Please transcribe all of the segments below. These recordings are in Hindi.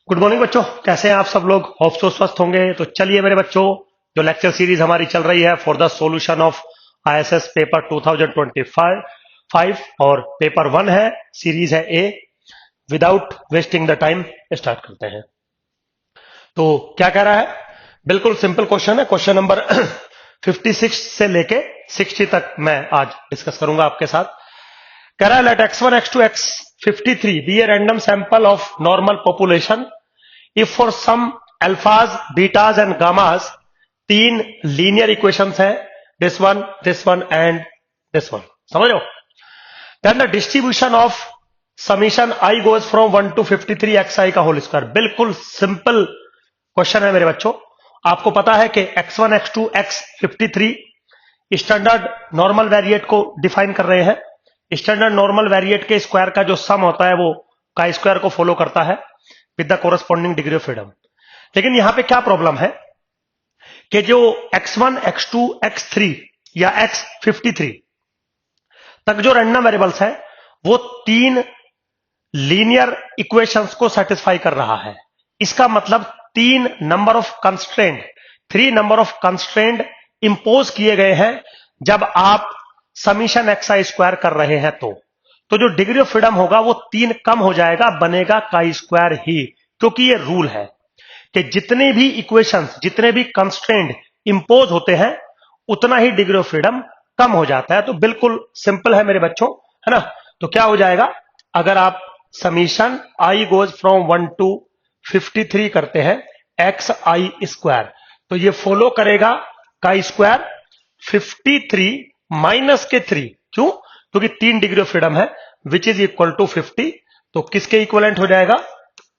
गुड मॉर्निंग बच्चों, कैसे हैं आप सब लोग। होप सो स्वस्थ होंगे। तो चलिए मेरे बच्चों, जो लेक्चर सीरीज हमारी चल रही है for the solution of ISS paper 2025 और पेपर 1 है, सीरीज है A. Without wasting the time start करते हैं। तो क्या कह रहा है, बिल्कुल सिंपल क्वेश्चन है। क्वेश्चन नंबर 56 से लेके 60 तक मैं आज डिस्कस करूंगा आपके साथ। कह रहा है let x1 x2 x53 be a random sample of normal population if for some alphas betas and gammas तीन लीनियर इक्वेशंस है, this one and this one. समझ लो। Then the distribution of summation i goes from 1 to 53 xi का होल स्क्वायर। बिल्कुल सिंपल क्वेश्चन है मेरे बच्चों। आपको पता है कि x1 x2 x53 standard normal variate को डिफाइन कर रहे हैं। स्टैंडर्ड नॉर्मल वेरिएट के स्क्वायर का जो सम होता है वो का स्क्वायर को फॉलो करता है with the corresponding degree of freedom. लेकिन यहां पे क्या प्रॉब्लम है कि जो x1 x2 x3 या x53 तक जो रैंडम वेरिएबल्स है वो तीन लीनियर इक्वेशंस को सेटिस्फाई कर रहा है। इसका मतलब तीन number of constraint, 3 number of constraint impose किए गए हैं जब आप समीशन एक्स स्क्वायर कर रहे हैं। तो जो डिग्री ऑफ फ्रीडम होगा वो 3 कम हो जाएगा, बनेगा काई स्क्वायर ही। क्योंकि ये रूल है कि जितने भी इक्वेशंस, जितने भी कंस्ट्रेंट इंपोज होते हैं उतना ही डिग्री ऑफ फ्रीडम कम हो जाता है। तो बिल्कुल सिंपल है मेरे बच्चों, है ना। तो क्या हो जाएगा, अगर आप summation i goes from 1 to 53 करते हैं एक्स आई स्क्वायर, तो ये फॉलो करेगा काई स्क्वायर 53 माइनस के 3। क्यों? क्योंकि 3 डिग्री ऑफ फ्रीडम है, विच इज इक्वल टू 50। तो किसके इक्वलेंट हो जाएगा,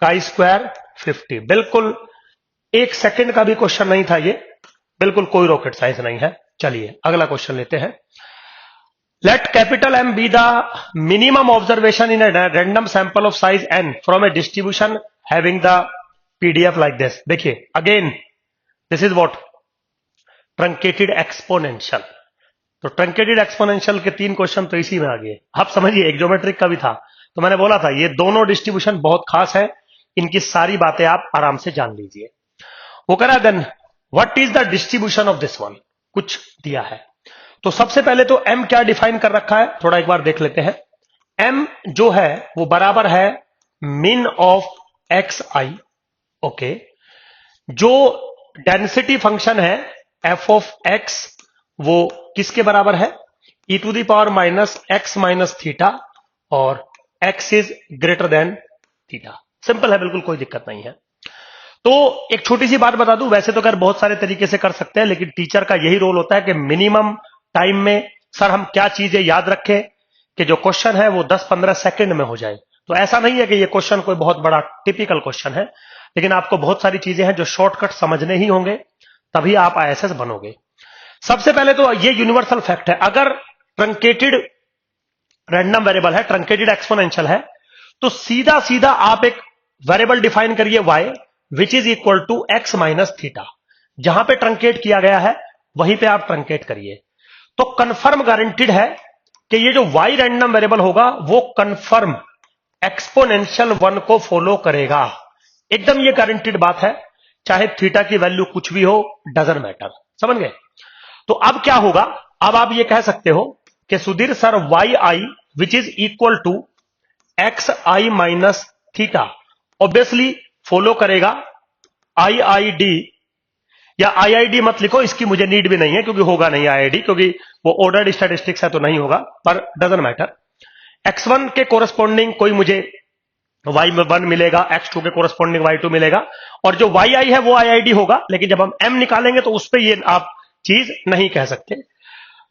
काई स्क्वायर 50। बिल्कुल 1 सेकंड का भी क्वेश्चन नहीं था ये, बिल्कुल कोई रॉकेट साइंस नहीं है। चलिए अगला क्वेश्चन लेते हैं। Let capital M be the minimum observation in a random sample of size n from a distribution having the pdf like this। देखिए again this is what, truncated exponential. तो ट्रंकेटेड एक्सपोनेंशियल के 3 क्वेश्चन तो इसी में आ गए। आप समझिए एक ज्योमेट्रिक का भी था। तो मैंने बोला था ये दोनों डिस्ट्रीब्यूशन बहुत खास है, इनकी सारी बातें आप आराम से जान लीजिए। वो कह रहा है then what is the distribution of this one, कुछ दिया है। तो सबसे पहले तो m क्या डिफाइन कर रखा है, थोड़ा एक बार देख लेते हैं। m जो है वो बराबर है min of X I. Okay, जो डेंसिटी फंक्शन है f ऑफ x वो किसके बराबर है, e to the power minus X minus theta, और x is greater than theta. Simple है, बिल्कुल कोई दिक्कत नहीं है। तो एक छोटी सी बात बता दूं, वैसे तो खैर बहुत सारे तरीके से कर सकते हैं, लेकिन टीचर का यही रोल होता है कि मिनिमम टाइम में सर हम क्या चीजें याद रखें कि जो क्वेश्चन है वो 10-15 सेकंड में हो जाए। तो ऐसा नहीं है कि ये क्वेश्चन कोई बहुत बड़ा टिपिकल क्वेश्चन है, लेकिन आपको बहुत सारी चीजें हैं जो शॉर्टकट समझने ही होंगे, तभी आप आईएएस बनोगे। सबसे पहले तो ये यूनिवर्सल फैक्ट है, अगर ट्रंकेटेड रैंडम वेरिएबल है, ट्रंकेटेड एक्सपोनेंशियल है, तो सीधा सीधा आप एक वेरिएबल डिफाइन करिए y which is equal to X minus theta. जहां पे ट्रंकेट किया गया है वहीं पे आप ट्रंकेट करिए। तो कंफर्म गारंटीड है कि ये जो y रैंडम वेरिएबल होगा वो कंफर्म एक्सपोनेंशियल 1 को फॉलो करेगा। एकदम ये गारंटीड बात है, चाहे थीटा की वैल्यू कुछ भी हो, डजंट मैटर। समझ गए। तो अब क्या होगा, अब आप ये कह सकते हो कि Sudhir sir Y I which is equal to X I minus theta obviously follow करेगा आई आई डी, या आई आई डी मत लिखो, इसकी मुझे नीड भी नहीं है क्योंकि होगा नहीं आई आई डी, क्योंकि वो ऑर्डर्ड स्टैटिस्टिक्स है तो नहीं होगा, पर डजंट मैटर। x1 के कोरस्पॉन्डिंग कोई मुझे y1 मिलेगा, x2 के कोरस्पॉन्डिंग y2 मिलेगा, और जो yi है वो iid होगा, लेकिन जब हम m निकालेंगे तो उस पर ये आप चीज नहीं कह सकते।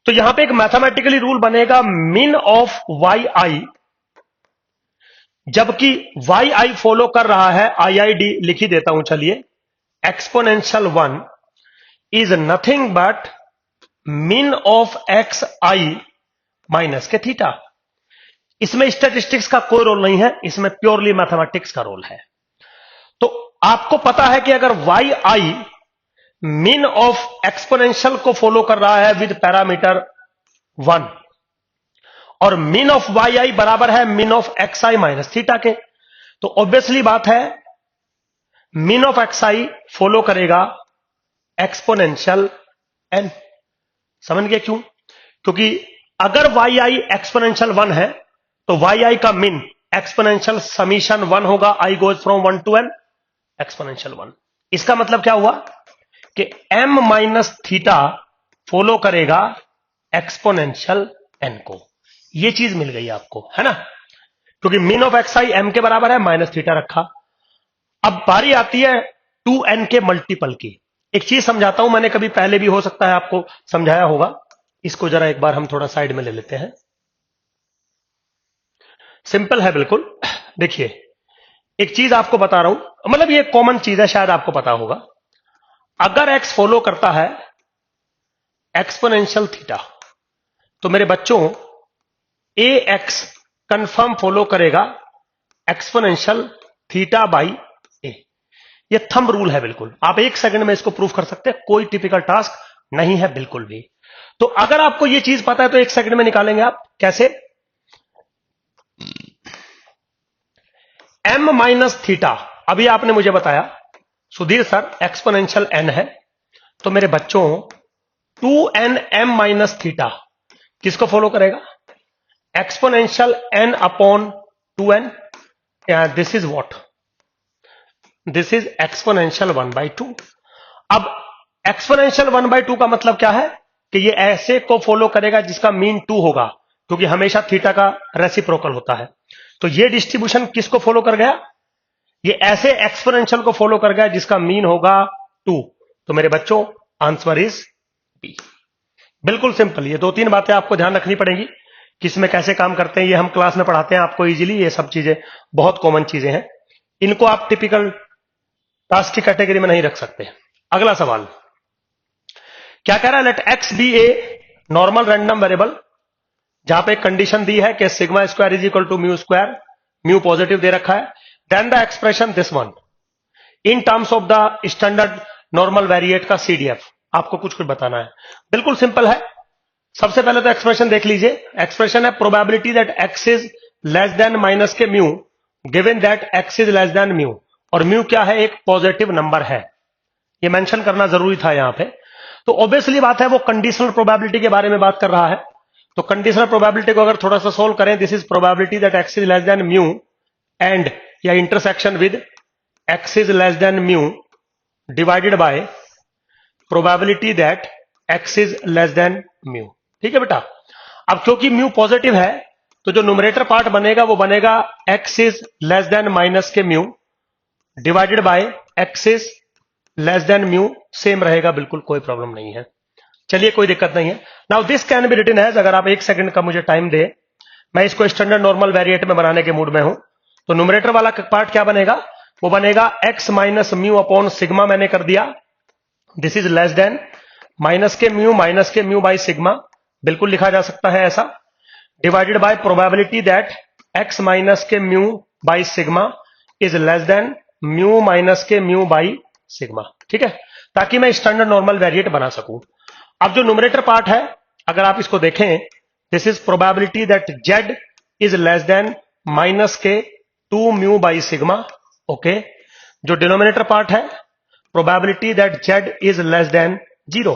तो यहां पे एक मैथमेटिकली रूल बनेगा मिन ऑफ yi, जबकि yi फॉलो कर रहा है iid, लिख ही देता हूं चलिए, एक्सपोनेंशियल 1 इज नथिंग बट मिन ऑफ एक्स आई माइनस के थीटा। इसमें स्टैटिस्टिक्स का कोई रोल नहीं है, इसमें प्योरली मैथमेटिक्स का रोल है। तो आपको पता है कि अगर वाई आई मिन ऑफ एक्सपोनेंशियल को फॉलो कर रहा है विद पैरामीटर 1, और मिन ऑफ वाई आई बराबर है min of X I minus theta के, तो ऑब्वियसली बात है mean of X I follow करेगा एक्सपोनेंशियल एन। समझ गए क्यों? क्योंकि अगर वाई आई एक्सपोनेंशियल 1 है तो वाई आई का मीन एक्सपोनेंशियल समीशन 1 होगा, i goes from 1 to n exponential 1। इसका मतलब क्या हुआ कि m माइनस थीटा फॉलो करेगा एक्सपोनेंशियल n को। ये चीज मिल गई आपको, है ना? क्योंकि mean of X I am के बराबर है, माइनस थीटा रखा। अब बारी आती है 2n के मल्टीपल की। एक चीज समझाता हूं, मैंने कभी पहले भी हो सकता है आपको समझाया होगा। इसको जरा एक बार हम थोड़ा साइड में ले लेते हैं। सिंपल है बिल्कुल। देखिए, एक चीज आपको बता रहा हूं, मतलब ये कॉमन चीज है, शायद आपको पता होगा। अगर x फॉलो करता है एक्सपोनेंशियल थीटा, तो मेरे बच्चों ax कंफर्म फॉलो करेगा एक्सपोनेंशियल थीटा बाई ए। ये थंब रूल है बिल्कुल। आप 1 सेकंड में इसको प्रूफ कर सकते हैं, कोई टिपिकल टास्क नहीं है बिल्कुल भी। तो अगर आपको ये चीज पता है तो 1 सेकंड में निकालेंगे आप। कैसे? m माइनस थीटा, अभी आपने मुझे बताया सुधीर सर एक्सपोनेंशियल n है, तो मेरे बच्चों 2n m माइनस थीटा किसको फॉलो करेगा? Exponential n upon 2n। This is what? This is exponential 1/2। अब एक्सपोनेंशियल 1/2 का मतलब क्या है कि ये ऐसे को फॉलो करेगा जिसका मीन 2 होगा, क्योंकि हमेशा थीटा का रेसिप्रोकल होता है। तो ये डिस्ट्रीब्यूशन किसको फॉलो कर गया? ये ऐसे एक्सपोनेंशियल को फॉलो कर गया जिसका मीन होगा 2। तो मेरे बच्चों आंसर इज बी। बिल्कुल सिंपल। ये 2-3 बातें आपको ध्यान रखनी पड़ेंगी, किसमें कैसे काम करते हैं। ये हम क्लास में पढ़ाते हैं आपको इजीली। ये सब चीजें बहुत कॉमन चीजें हैं, इनको आप टिपिकल टास्क की कैटेगरी में नहीं रख सकते। अगला सवाल क्या कह रहा है? Let x be a normal random variable, जहां पे कंडीशन दी है कि sigma square is equal to mu square, mu positive दे रखा है। Then the expression this one in terms of the standard normal variate का सीडीएफ। आपको कुछ कुछ बताना है। बिल्कुल सिंपल है। सबसे पहले तो एक्सप्रेशन देख लीजिए। एक्सप्रेशन है probability that x is less than minus k mu given that x is less than mu. और म्यू क्या है? एक पॉजिटिव नंबर है। ये मेंशन करना जरूरी था यहां पे। तो ऑब्वियसली बात है वो कंडीशनल प्रोबेबिलिटी के बारे में बात कर रहा है। तो कंडीशनल प्रोबेबिलिटी को अगर थोड़ा सा सोल्व करें, this is probability that x is less than mu and या intersection with x is less than mu divided by probability that x is less than mu. ठीक है बेटा? अब क्योंकि म्यू पॉजिटिव है तो जो न्यूमरेटर पार्ट बनेगा वो बनेगा x is less than minus k mu divided by x is less than mu. Same रहेगा, बिल्कुल कोई प्रॉब्लम नहीं है। चलिए, कोई दिक्कत नहीं है। Now this can be written as, अगर आप 1 सेकंड का मुझे टाइम दे, मैं इसको स्टैंडर्ड नॉर्मल वेरिएट में बनाने के मूड में हूं। तो न्यूमरेटर वाला पार्ट क्या बनेगा? वो बनेगा x minus mu upon sigma. मैंने कर दिया। This is less than minus k mu by sigma, बिल्कुल लिखा जा सकता है ऐसा, divided by probability that x minus k mu by sigma is less than mu minus k mu by sigma. ठीक है? ताकि मैं स्टैंडर्ड नॉर्मल वेरिएट बना सकूं। अब जो न्यूमरेटर पार्ट है, अगर आप इसको देखें, this is probability that Z is less than minus के 2 म्यू बाई सिग्मा। ओके। जो डिनोमिनेटर पार्ट है, probability that Z is less than 0,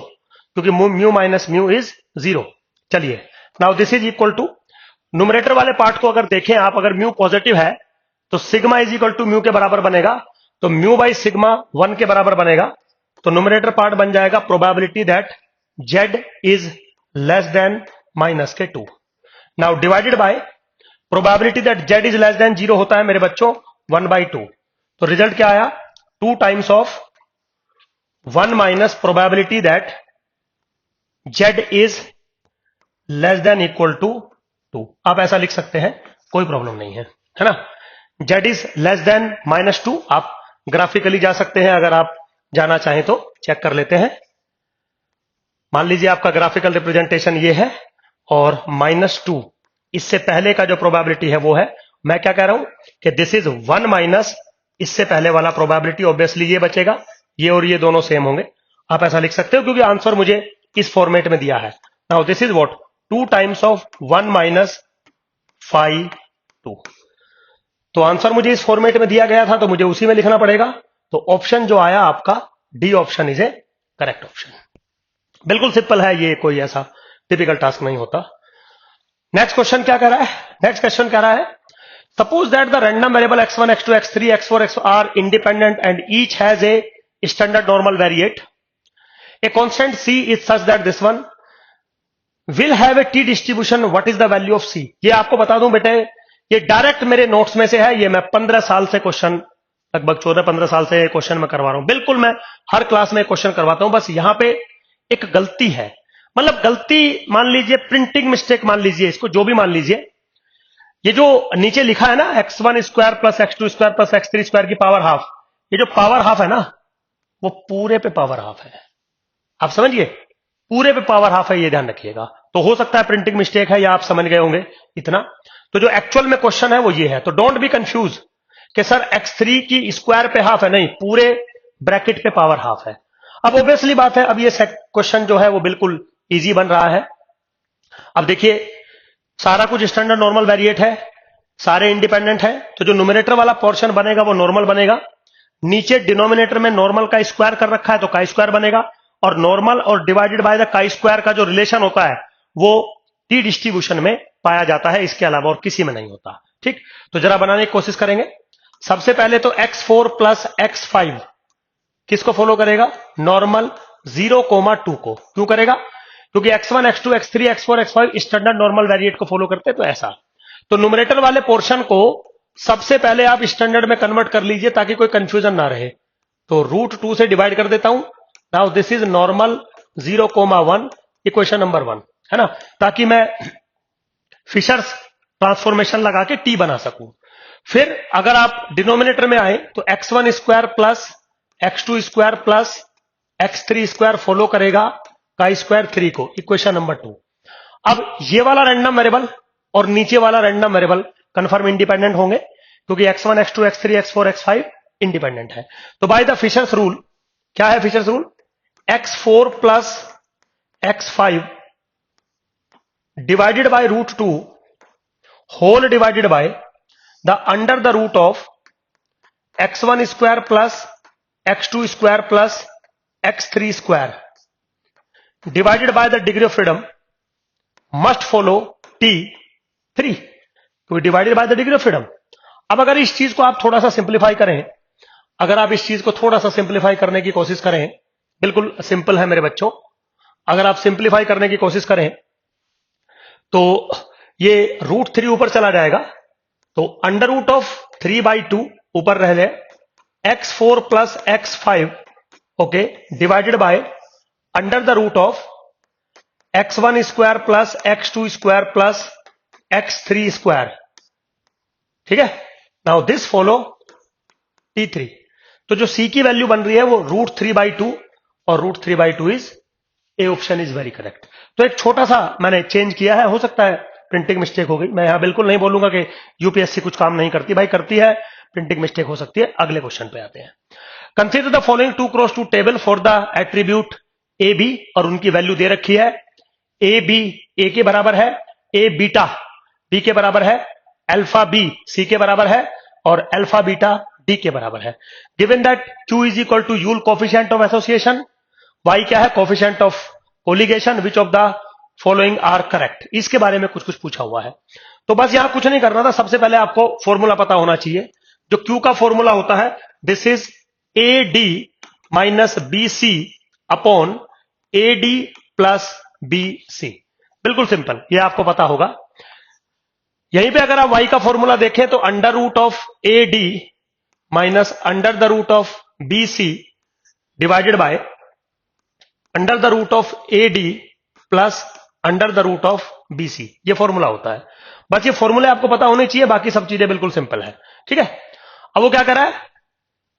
क्योंकि म्यू माइनस म्यू इज 0। चलिए, now this is equal to, numerator वाले पार्ट को अगर देखें आप, अगर म्यू पॉजिटिव है तो sigma is equal to mu के बराबर बनेगा, तो म्यू बाई सिग्मा 1 के बराबर बनेगा। तो न्यूमरेटर पार्ट बन जाएगा probability that Z is less than minus के 2। Now divided by probability that Z is less than 0 होता है मेरे बच्चों 1/2। तो रिजल्ट क्या आया? 2 times of 1 minus probability that Z is less than equal to 2। आप ऐसा लिख सकते हैं, कोई प्रॉब्लम नहीं है, है ना? Z is less then -2। आप ग्राफिकली जा सकते हैं, अगर आप जाना चाहें तो चेक कर लेते हैं। मान लीजिए आपका ग्राफिकल रिप्रेजेंटेशन ये है और -2 इससे पहले का जो प्रोबेबिलिटी है वो है। मैं क्या कह रहा हूं कि दिस इज 1 माइनस इससे पहले वाला प्रोबेबिलिटी। ऑब्वियसली ये बचेगा, ये और ये दोनों सेम होंगे। आप ऐसा लिख सकते हो क्योंकि आंसर मुझे इस फॉर्मेट में दिया है। Now this is what? 2 times of 1 minus 5 2। तो आंसर मुझे इस फॉर्मेट में दिया गया था तो मुझे उसी में लिखना पड़ेगा। तो ऑप्शन जो आया आपका D option is A correct option. बिल्कुल सिंपल है, ये कोई ऐसा टिपिकल टास्क नहीं होता। नेक्स्ट क्वेश्चन क्या कह रहा है? नेक्स्ट क्वेश्चन कह रहा है suppose that the random variable x1 x2 x3 x4 x are independent and each has a standard normal variate, a constant c is such that this one will have a t distribution, what is the value of c? ये आपको बता दूं बेटे, ये डायरेक्ट मेरे नोट्स में से है, ये मैं 15 साल से क्वेश्चन, लगभग 14-15 साल से क्वेश्चन मैं करवा रहा हूं। बिल्कुल मैं हर क्लास में क्वेश्चन करवाता हूं, बस यहां पे एक गलती है, मतलब गलती मान लीजिए, प्रिंटिंग मिस्टेक मान लीजिए, इसको जो भी मान लीजिए। ये जो नीचे लिखा है ना x1 square plus x2 square plus x3 square की पावर हाफ, ये जो पावर हाफ है ना, वो पूरे पे पावर हाफ है, आप समझिए, पूरे पे पावर हाफ है, ये ध्यान रखिएगा। तो हो सकता है प्रिंटिंग मिस्टेक है, या आप समझ गए होंगे इतना। तो जो एक्चुअल में क्वेश्चन है वो ये है, तो डोंट बी कंफ्यूज कि सर x3 की स्क्वायर पे हाफ है, नहीं, पूरे ब्रैकेट पे पावर हाफ है। अब ऑब्वियसली बात है, अब ये क्वेश्चन जो है वो बिल्कुल इजी बन रहा है। अब देखिए, सारा कुछ स्टैंडर्ड नॉर्मल वेरिएट है, सारे इंडिपेंडेंट है, तो जो न्यूमरेटर वाला पोर्शन बनेगा वो नॉर्मल बनेगा। नीचे डिनोमिनेटर में नॉर्मल का स्क्वायर कर रखा है, तो का स्क्वायर बनेगा, और नॉर्मल और डिवाइडेड बाय द का स्क्वायर का जो रिलेशन होता है वो टी डिस्ट्रीब्यूशन में पाया जाता है, इसके अलावा और किसी में नहीं होता। ठीक, तो जरा बनाने की कोशिश करेंगे। सबसे पहले तो x4 प्लस x5 किसको फॉलो करेगा? नॉर्मल 0,2 को। क्यों करेगा? क्योंकि x1 x2 x3 x4 x5 standard normal variate को फॉलो करते हैं, तो ऐसा। तो न्यूमरेटर वाले पोर्शन को सबसे पहले आप स्टैंडर्ड में कन्वर्ट कर लीजिए ताकि कोई कंफ्यूजन ना रहे। तो √2 से डिवाइड कर देता हूं। Now this is normal 0,1 equation number 1, है ना, ताकि मैं फिशर्स ट्रांसफॉर्मेशन लगा के टी बना सकूं। फिर अगर आप डिनोमिनेटर में आए तो x1 square plus x2 square plus x3 square follow करेगा का स्क्वायर 3 को, इक्वेशन नंबर 2। अब ये वाला रैंडम वेरिएबल और नीचे वाला रैंडम वेरिएबल कंफर्म इंडिपेंडेंट होंगे, क्योंकि x1 x2 x3 x4 x5 independent है। तो बाय द फिशर्स रूल, क्या है Fisher's rule? x4 plus x5 divided by √2 whole divided by the under the root of x1 square plus x2 square plus x3 square divided by the degree of freedom must follow t3, तो divided by the degree of freedom. अब अगर इस चीज को आप थोड़ा सा सिंप्लीफाई करें, अगर आप इस चीज को थोड़ा सा सिंप्लीफाई करने की कोशिश करें, बिल्कुल सिंपल है मेरे बच्चों, अगर आप सिंप्लीफाई करने की कोशिश करें तो ये √3 ऊपर चला जाएगा, तो अंडर रूट ऑफ 3/2 ऊपर रह जाए, x4 plus x5 okay divided by under the root of x1 square plus x2 square plus x3 square. ठीक है, नाउ दिस फॉलो t3। तो जो c की वैल्यू बन रही है वो √3/2, और √3/2 is a, option is very correct. तो एक छोटा सा मैंने चेंज किया है, हो सकता है प्रिंटिंग मिस्टेक हो गई, मैं यहां बिल्कुल नहीं बोलूंगा कि यूपीएससी कुछ काम नहीं करती, भाई करती है, प्रिंटिंग मिस्टेक हो सकती है। अगले क्वेश्चन पे आते हैं। Consider the following 2x2 table for the attribute A B, और उनकी वैल्यू दे रखी है, ए बी ए के बराबर है, ए बीटा बी के बराबर है, अल्फा बी सी के बराबर है, और अल्फा बीटा डी के बराबर है। Given that Q is equal to Yule coefficient of association, Y क्या है? Coefficient of colligation, which of the following are correct. इसके बारे में कुछ कुछ पूछा हुआ है, तो बस यहां कुछ नहीं करना था, सबसे पहले आपको फॉर्मूला पता होना चाहिए। जो Q का फॉर्मूला होता है, this is AD minus BC upon AD plus BC, बिल्कुल सिंपल, ये आपको पता होगा। यहीं पे अगर आप Y का फॉर्मूला देखें तो under root of AD minus under the root of BC divided by under the root of AD plus under the root of BC, ये फॉर्मूला होता है। बस ये फॉर्मूले आपको पता होने चाहिए, बाकी सब चीजें बिल्कुल सिंपल है। ठीक है, अब वो क्या कर रहा है?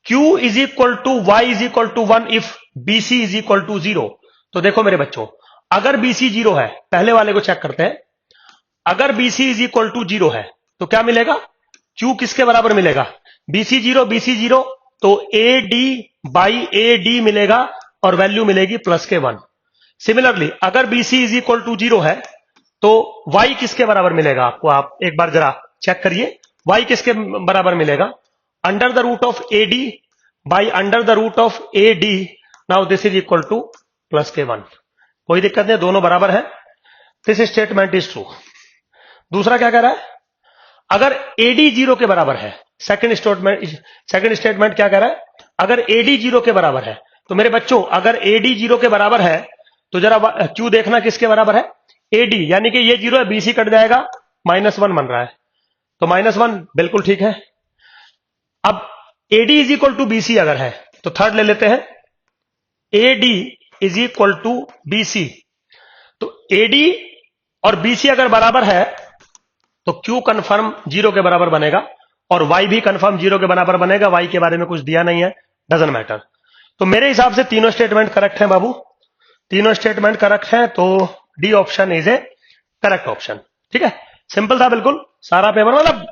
Q is equal to Y is equal to 1 if BC is equal to 0। तो देखो मेरे बच्चों, अगर BC 0 है, पहले वाले को चेक करते हैं, अगर BC इज इक्वल टू 0 है तो क्या मिलेगा? Q किसके बराबर मिलेगा? BC 0 तो AD बाई AD मिलेगा और वैल्यू मिलेगी प्लस के 1। सिमिलरली अगर BC इज इक्वल टू 0 है तो Y किसके बराबर मिलेगा आपको? आप एक बार जरा चेक करिए, Y किसके बराबर मिलेगा? Under the root of AD by under the root of A D, now this is equal to plus के वन। कोई दिक्कत नहीं, दोनों बराबर है। This statement is true. दूसरा क्या कह रहा है, अगर एडी जीरो के बराबर है, सेकंड स्टेटमेंट क्या कह रहा है, अगर एडी जीरो के बराबर है, तो मेरे बच्चों अगर एडी जीरो के बराबर है तो जरा क्यू देखना किसके बराबर है, एडी, यानी कि ये जीरो है, बीसी कट जाएगा, -1 बन रहा है, तो -1 बिल्कुल ठीक है। अब AD is equal to BC अगर है तो थर्ड ले लेते हैं, AD is equal to BC. तो एडी और बीसी अगर बराबर है तो क्यू कंफर्म जीरो के बराबर बनेगा और वाई भी कंफर्म जीरो के बराबर बनेगा। वाई के बारे में कुछ दिया नहीं है, डजंट मैटर। तो मेरे हिसाब से तीनों स्टेटमेंट करेक्ट है बाबू, तीनों स्टेटमेंट करेक्ट है, तो D option is A correct option. ठीक है, सिंपल था बिल्कुल सारा पेपर। मतलब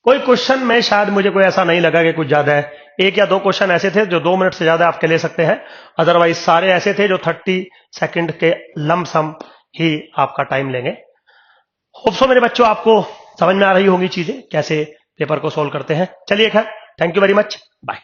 कोई क्वेश्चन में शायद मुझे कोई ऐसा नहीं लगा कि कुछ ज्यादा है, एक या दो क्वेश्चन ऐसे थे जो 2 मिनट से ज्यादा आपके ले सकते हैं, अदरवाइज सारे ऐसे थे जो 30 सेकंड के लमसम ही आपका टाइम लेंगे। होप सो मेरे बच्चों आपको समझ में आ रही होंगी चीजें, कैसे पेपर को सोल्व करते हैं। चलिए खैर, thank you very much, bye.